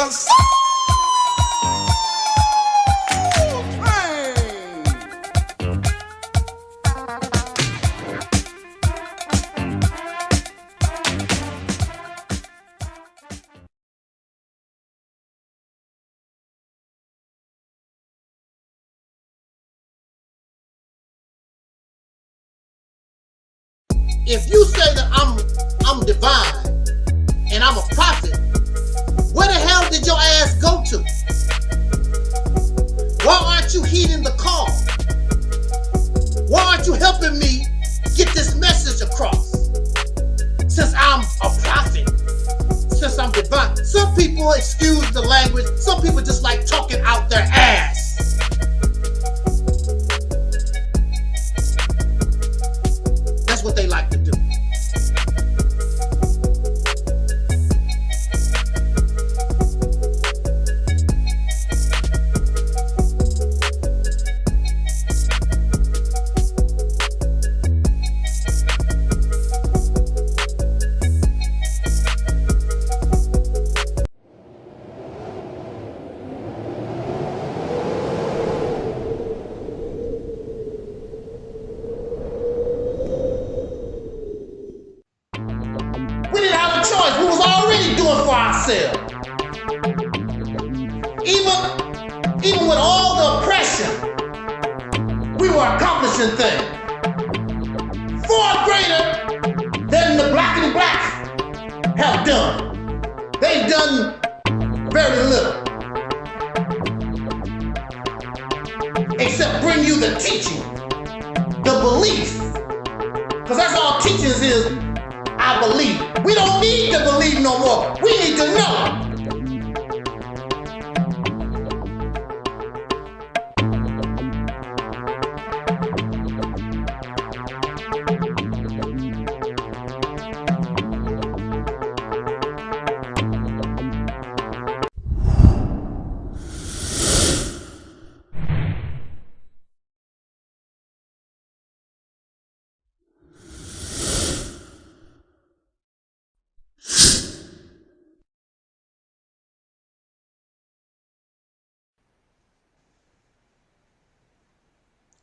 'cause if you say that I'm divine and I'm a prophet, where the hell did your ass go to? Why aren't you heeding the call? Why aren't you helping me get this message across? Since I'm a prophet, since I'm divine. Some people, excuse the language, some people just like talking out their ass. That's what they like to do. Even with all the oppression, we were accomplishing things far greater than the black and black have done. They've done very little, except bring you the teaching, the belief, because that's all teachings is. I believe. We don't need to believe no more. We need to know.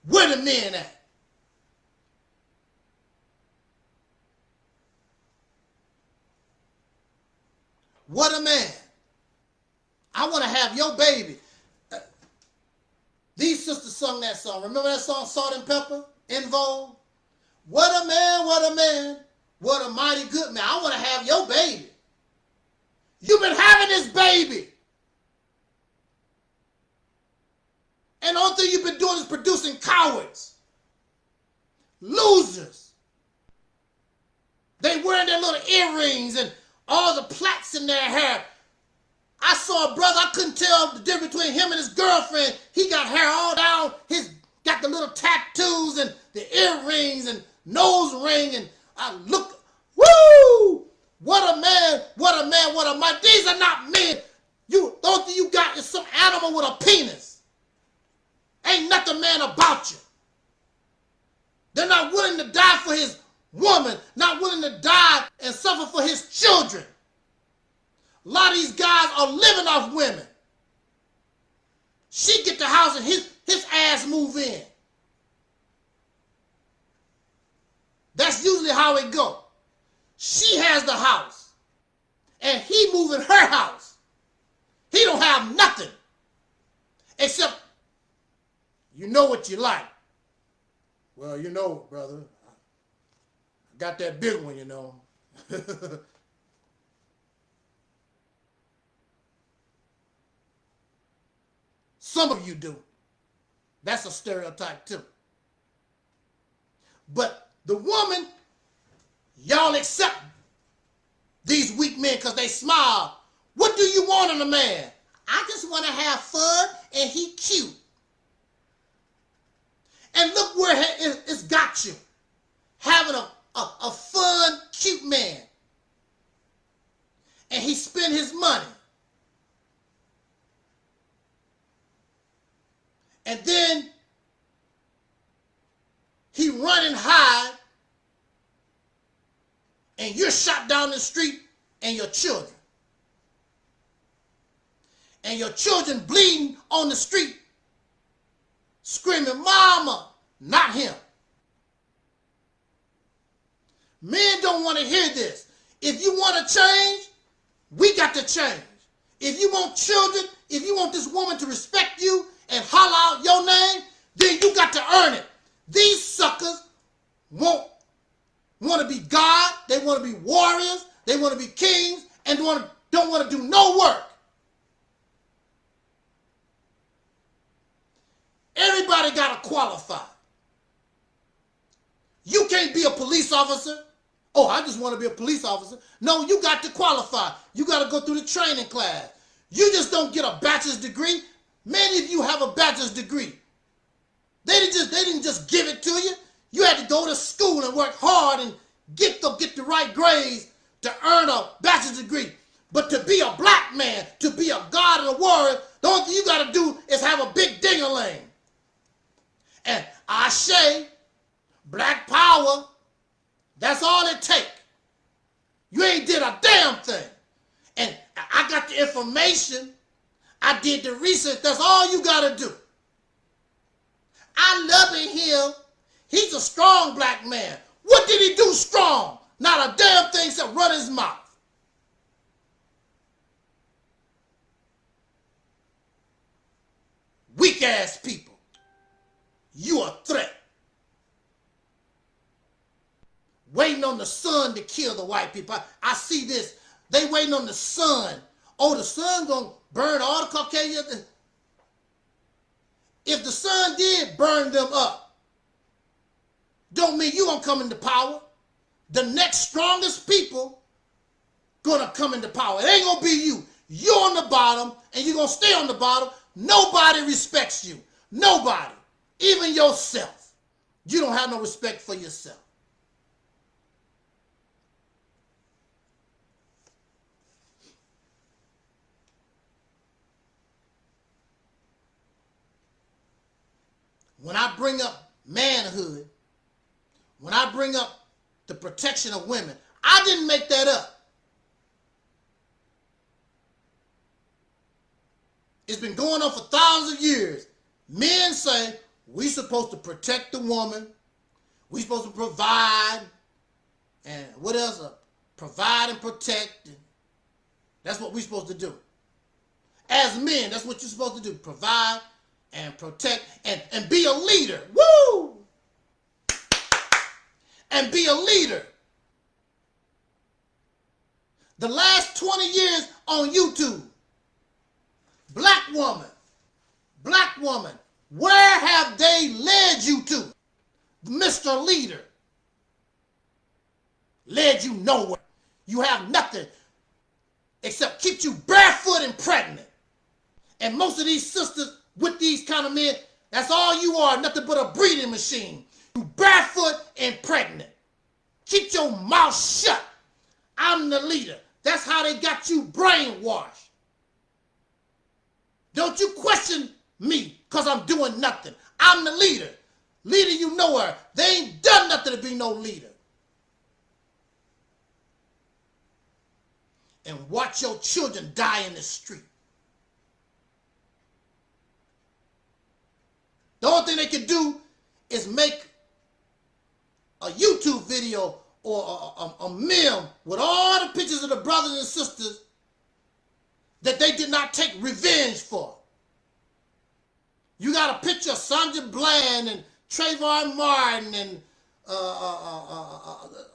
Where the men at? What a man. I want to have your baby. These sisters sung that song. Remember that song, Salt and Pepper, EnVogue? What a man, what a man, what a mighty good man. I want to have your baby. You've been having this baby. And the only thing you've been doing is producing cowards. Losers. They wearing their little earrings and all the plaits in their hair. I saw a brother, I couldn't tell the difference between him and his girlfriend. He got hair all down, got the little tattoos and the earrings and nose ring, and I looked, woo! What a man, what a man, what a man. These are not men. The only thing you got is some animal with a penis. Ain't nothing man about you. They're not willing to die for his woman, not willing to die and suffer for his children. A lot of these guys are living off women. She get the house and his ass move in. That's usually how it goes. She has the house and he move in her house. He don't have nothing except, you know what you like. Well, you know, brother, I got that big one, you know. Some of you do. That's a stereotype too. But the woman, y'all accept these weak men because they smile. What do you want in a man? I just want to have fun and he cute. And look where it's got you. Having a fun, cute man. And he spend his money. And then he run and hide. And you're shot down the street and your children. and your children bleeding on the street, screaming, "Mama," not him. Men don't want to hear this. If you want to change, we got to change. If you want children, if you want this woman to respect you and holler out your name, then you got to earn it. These suckers want to be God, they want to be warriors, they want to be kings, and don't want to do no work. Everybody got to qualify. You can't be a police officer. Oh, I just want to be a police officer. No, you got to qualify. You got to go through the training class. You just don't get a bachelor's degree. Many of you have a bachelor's degree. They didn't just give it to you. You had to go to school and work hard and get the right grades to earn a bachelor's degree. But to be a black man, to be a god and a warrior, the only thing you got to do is have a big ding-a-ling. And Ashe, black power, that's all it takes. You ain't did a damn thing. And I got the information. I did the research. That's all you got to do. I love him. He's a strong black man. What did he do strong? Not a damn thing except run his mouth. Weak ass people. You a threat. Waiting on the sun to kill the white people. I see this. They waiting on the sun. Oh, the sun gonna burn all the Caucasians. If the sun did burn them up, don't mean you gonna come into power. The next strongest people gonna come into power. It ain't gonna be you. You're on the bottom and you're gonna stay on the bottom. Nobody respects you. Nobody. Even yourself. You don't have no respect for yourself. When I bring up manhood, when I bring up the protection of women, I didn't make that up. It's been going on for thousands of years. Men say we're supposed to protect the woman. We're supposed to provide. And what else? Provide and protect. That's what we're supposed to do. As men, that's what you're supposed to do. Provide and protect and be a leader. Woo! And be a leader. The last 20 years on YouTube, black woman, where have they led you to? Mr. Leader. Led you nowhere. You have nothing except keep you barefoot and pregnant. And most of these sisters with these kind of men, that's all you are, nothing but a breeding machine. You barefoot and pregnant. Keep your mouth shut. I'm the leader. That's how they got you brainwashed. Don't you question me because I'm doing nothing. I'm the leader. Leader, you know her. They ain't done nothing to be no leader. And watch your children die in the street. The only thing they can do is make a YouTube video or a meme with all the pictures of the brothers and sisters that they did not take revenge for. You got a picture of Sandra Bland and Trayvon Martin and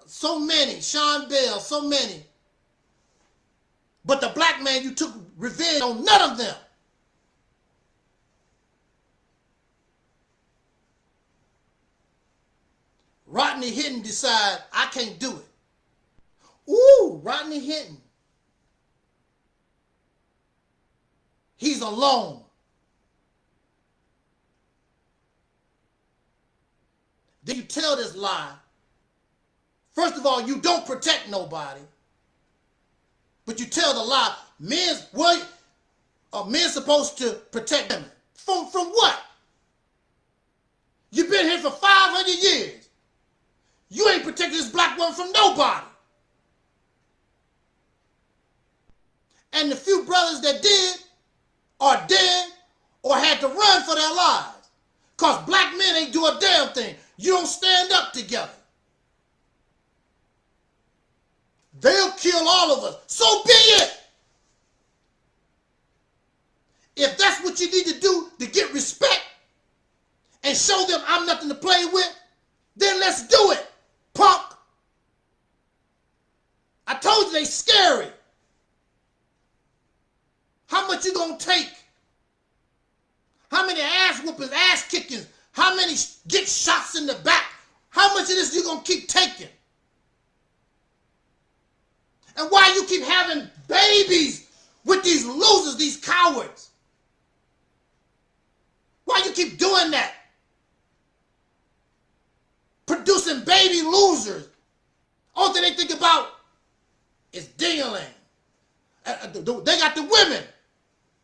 so many, Sean Bell, so many. But the black man, you took revenge on none of them. Rodney Hinton decide I can't do it. Ooh, Rodney Hinton. He's alone. Then you tell this lie. First of all, you don't protect nobody. But you tell the lie. Men supposed to protect women. From what? You've been here for 500 years. You ain't protecting this black woman from nobody. And the few brothers that did, are dead or had to run for their lives. Because black men ain't do a damn thing. You don't stand up together. They'll kill all of us. So be it. If that's what you need to do to get respect and show them I'm nothing to play with, then let's do it, punk. I told you they scary. How much you gonna take? How many ass whoopings, ass kickings? How many get shots in the back? How much of this you gonna keep taking? And why you keep having babies with these losers, these cowards? Why you keep doing that? Producing baby losers. All they think about is ding-a-ling. They got the women.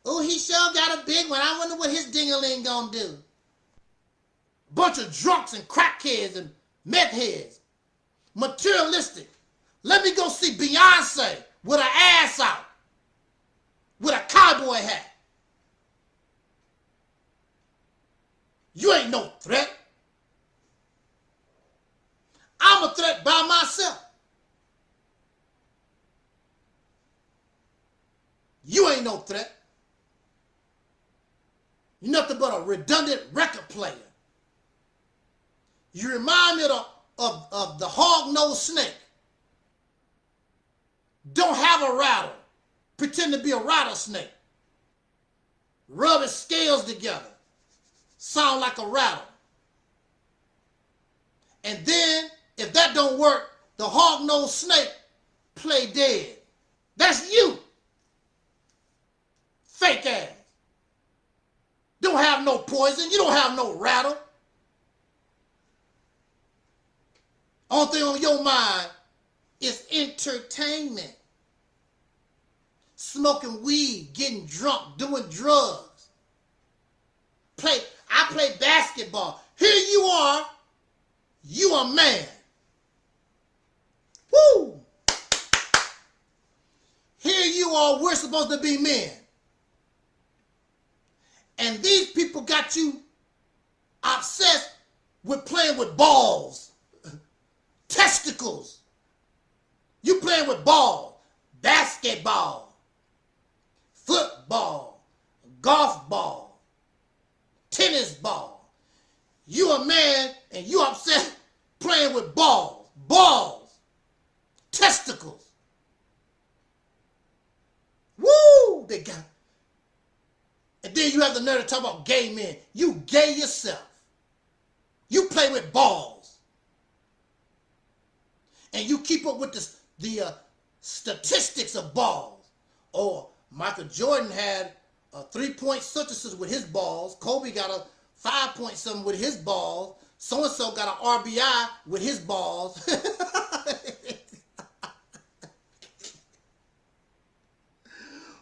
Oh, he sure got a big one. I wonder what his ding-a-ling gonna do. Bunch of drunks and crackheads and meth heads. Materialistic. Let me go see Beyonce with her ass out. With a cowboy hat. You ain't no threat. I'm a threat by myself. You ain't no threat. You're nothing but a redundant record player. You remind me of the hog-nosed snake. Don't have a rattle. Pretend to be a rattlesnake. Rub his scales together. Sound like a rattle. And then, if that don't work, the hog-nosed snake play dead. That's you. Fake ass. Don't have no poison. You don't have no rattle. Only thing on your mind is entertainment. Smoking weed, getting drunk, doing drugs. I play basketball. Here you are. You a man. Woo! Here you are. We're supposed to be men. And these people got you obsessed with playing with balls. Testicles. You playing with balls. Basketball. Football. Golf ball. Tennis ball. You a man and you upset playing with balls. Balls. Testicles. Woo! They got. And then you have the nerve to talk about gay men. You gay yourself. You play with balls. And you keep up with the statistics of balls. Or Michael Jordan had a 3-point synthesis with his balls. Kobe got a 5-point something with his balls. So-and-so got an RBI with his balls.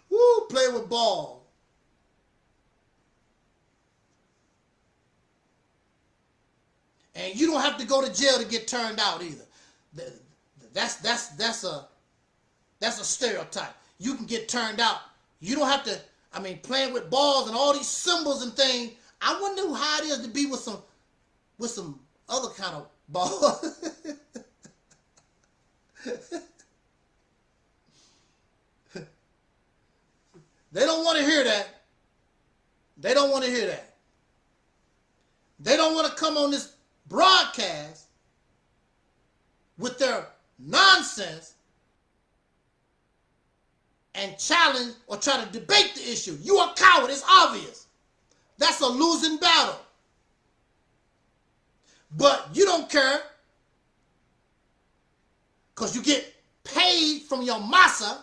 Woo, play with balls. And you don't have to go to jail to get turned out either. That's a stereotype. You can get turned out. You don't have to, playing with balls and all these symbols and things. I wonder how it is to be with some other kind of ball. They don't want to hear that. They don't want to hear that. They don't want to come on this broadcast with their nonsense and challenge or try to debate the issue. You are a coward. It's obvious. That's a losing battle. But you don't care because you get paid from your massa.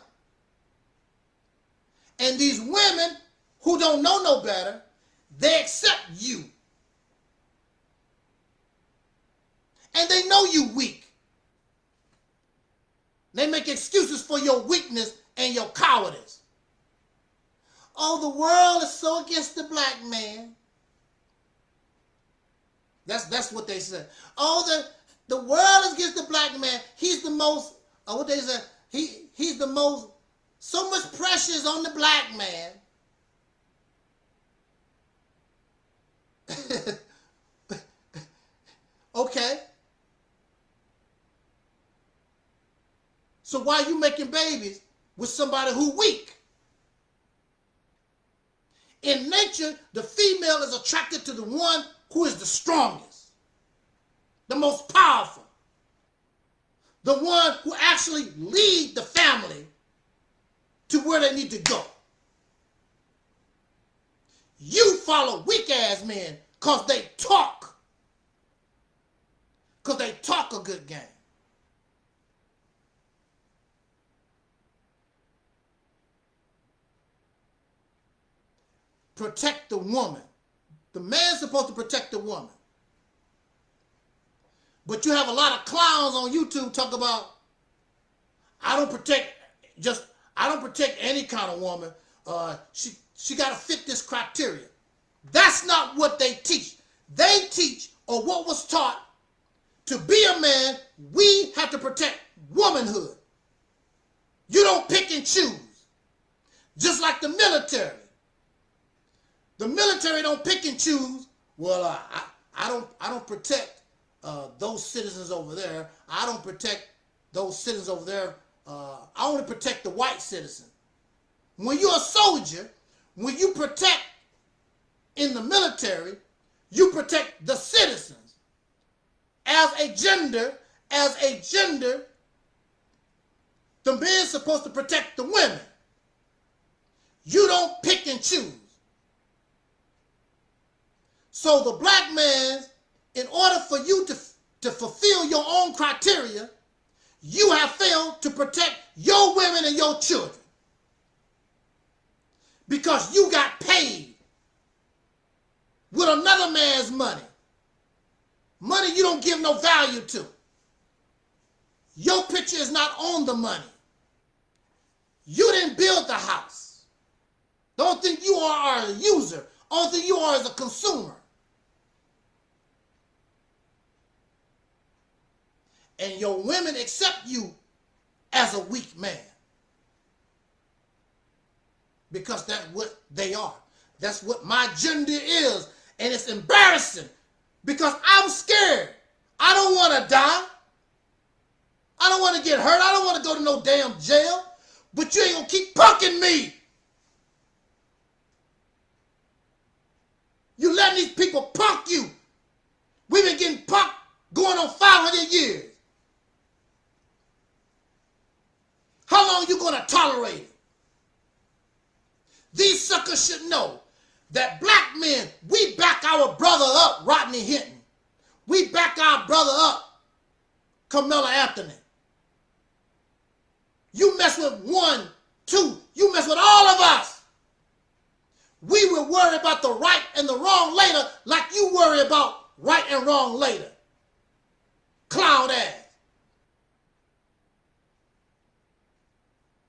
And these women who don't know no better, they accept you. And they know you weak. They make excuses for your weakness and your cowardice. Oh, the world is so against the black man. That's what they say. Oh, the world is against the black man. He's the most, what they say, he's the most, so much pressure is on the black man. Okay. So why are you making babies with somebody who weak? In nature, the female is attracted to the one who is the strongest, the most powerful, the one who actually lead the family to where they need to go. You follow weak-ass men because they talk. Because they talk a good game. Protect the woman. The man's supposed to protect the woman. But you have a lot of clowns on YouTube talk about, I don't protect any kind of woman. She got to fit this criteria. That's not what they teach. They teach, or what was taught, to be a man, we have to protect womanhood. You don't pick and choose. Just like the military. The military don't pick and choose. Well, I don't protect those citizens over there. I don't protect those citizens over there. I only protect the white citizen. When you're a soldier, when you protect in the military, you protect the citizens. As a gender, the man's supposed to protect the women. You don't pick and choose. So the black man, in order for you to fulfill your own criteria, you have failed to protect your women and your children. Because you got paid with another man's money. Money you don't give no value to. Your picture is not on the money. You didn't build the house. Don't think you are a user. Only thing you are is a consumer. And your women accept you as a weak man. Because that's what they are. That's what my gender is. And it's embarrassing. Because I'm scared. I don't want to die. I don't want to get hurt. I don't want to go to no damn jail. But you ain't going to keep punking me. You letting these people punk you. We've been getting punked going on 500 years. How long you going to tolerate it? These suckers should know that black men, we back our brother up, Rodney Hinton. We back our brother up, Carmela Anthony. You mess with 1, 2, you mess with all of us. We will worry about the right and the wrong later like you worry about right and wrong later. Clown ass.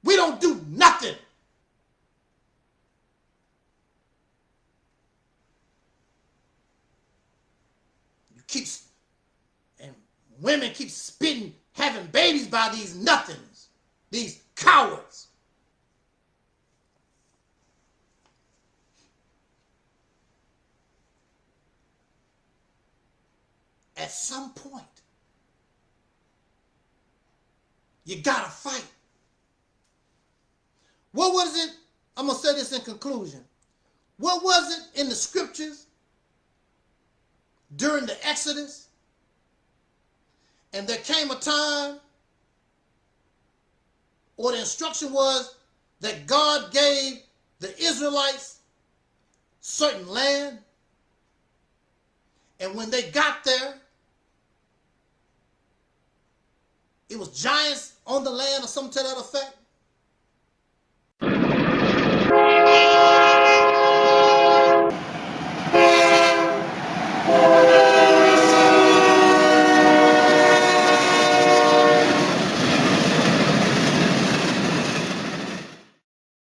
We don't do nothing. And women keep spitting, having babies by these nothings, these cowards. At some point, you gotta fight. What was it? I'm gonna say this in conclusion. What was it in the scriptures during the Exodus? And there came a time, or the instruction was that God gave the Israelites certain land. And when they got there, it was giants on the land or something to that effect.